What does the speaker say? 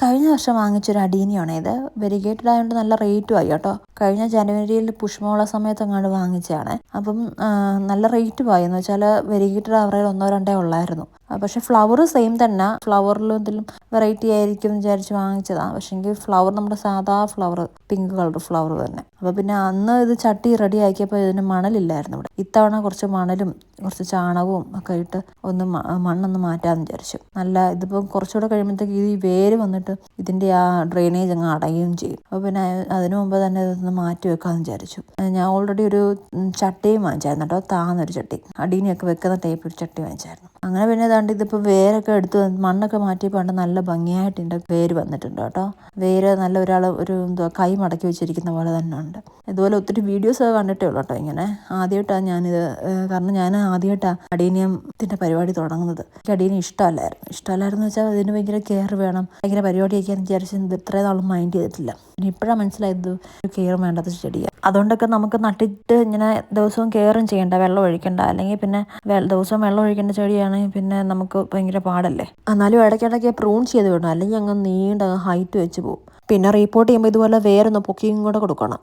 കഴിഞ്ഞ വർഷം വാങ്ങിച്ചൊരു അഡീനിയാണ് ഇത്. വെരിഗേറ്റഡ് ആയതുകൊണ്ട് നല്ല റേറ്റും ആയി കേട്ടോ. കഴിഞ്ഞ ജനുവരിയിൽ പുഷ്പമുള്ള സമയത്ത് അങ്ങോട്ട് വാങ്ങിച്ചതാണ്. അപ്പം നല്ല റേറ്റും ആയി. എന്ന് വെച്ചാൽ വെരിഗേറ്റഡ് അവരുടെ 1-2 ഉള്ളായിരുന്നു. പക്ഷെ ഫ്ലവർ സെയിം തന്നെ. ഫ്ലവറിൽ എന്തെങ്കിലും വെറൈറ്റി ആയിരിക്കും എന്ന് വിചാരിച്ച് വാങ്ങിച്ചതാണ്. പക്ഷെങ്കിൽ ഫ്ലവർ നമ്മുടെ സാധാ ഫ്ലവർ, പിങ്ക് കളർ ഫ്ലവർ തന്നെ. അപ്പോൾ പിന്നെ അന്ന് ഇത് ചട്ടി റെഡി ആക്കിയപ്പോൾ ഇതിന് മണലില്ലായിരുന്നു ഇവിടെ. ഇത്തവണ കുറച്ച് മണലും കുറച്ച് ചാണകവും ഒക്കെ ഇട്ട് മണ്ണൊന്ന് മാറ്റാമെന്ന് വിചാരിച്ചു. ഇതിപ്പോൾ കുറച്ചുകൂടെ കഴിയുമ്പോഴത്തേക്ക് ഈ വേര് വന്നിട്ട് ഇതിൻ്റെ ആ ഡ്രെയിനേജ് അങ്ങ് അടയുകയും ചെയ്യും. അപ്പോൾ പിന്നെ അതിനു മുമ്പ് തന്നെ ഇതൊന്ന് മാറ്റി വെക്കാമെന്ന് വിചാരിച്ചു. ഞാൻ ഓൾറെഡി ഒരു ചട്ടിയും വാങ്ങിച്ചായിരുന്നു കേട്ടോ. താന്നൊരു ചട്ടി, അടീനിയൊക്കെ വെക്കുന്ന ടൈപ്പ് ഒരു ചട്ടി വാങ്ങിച്ചായിരുന്നു. അങ്ങനെ പിന്നെ ഏതാണ്ട് ഇതിപ്പോൾ വേരൊക്കെ എടുത്ത് മണ്ണൊക്കെ മാറ്റിയപ്പോൾ നല്ല ഭംഗിയായിട്ട് ഇതിൻ്റെ വേര് വന്നിട്ടുണ്ട് കേട്ടോ. വേര് നല്ല കൈ മടക്കി വെച്ചിരിക്കുന്ന പോലെ തന്നെ ഉണ്ട്. ഇതുപോലെ ഒത്തിരി വീഡിയോസൊക്കെ കണ്ടിട്ടേ ഉള്ളൂ കേട്ടോ. ഇങ്ങനെ ആദ്യമായിട്ടാണ് ഞാനിത്, കാരണം ഞാൻ ആദ്യമായിട്ടാണ് അഡീനിയത്തിൻ്റെ പരിപാടി തുടങ്ങുന്നത്. എനിക്ക് അഡീനിയം ഇഷ്ടമല്ലായിരുന്നു വെച്ചാൽ അതിന് ഭയങ്കര കെയർ വേണം, ഭയങ്കര പരിപാടിയൊക്കെ വിചാരിച്ചത് ഇത്രയും നാളും മൈൻഡ് ചെയ്തിട്ടില്ല. പിന്നെ ഇപ്പോഴാണ് മനസ്സിലായത് ഒരു കെയർ വേണ്ടത് ചെടിയാണ്. അതുകൊണ്ടൊക്കെ നമുക്ക് നട്ടിട്ട് ഇങ്ങനെ ദിവസവും കെയറും ചെയ്യണ്ട, വെള്ളം ഒഴിക്കണ്ട. അല്ലെങ്കിൽ പിന്നെ ദിവസവും വെള്ളം ഒഴിക്കേണ്ട ചെടിയാണെങ്കിൽ പിന്നെ നമുക്ക് ഭയങ്കര പാടല്ലേ. എന്നാലും ഇടയ്ക്കിടയ്ക്ക് പ്രൂൺ ചെയ്ത് വിടണം, അല്ലെങ്കിൽ അങ്ങ് നീണ്ട ഹൈറ്റ് വെച്ച് പോകും. പിന്നെ റീപ്പോർട്ട് ചെയ്യുമ്പോൾ ഇതുപോലെ വേരൊന്ന് പൊക്കിയും കൂടെ കൊടുക്കണം.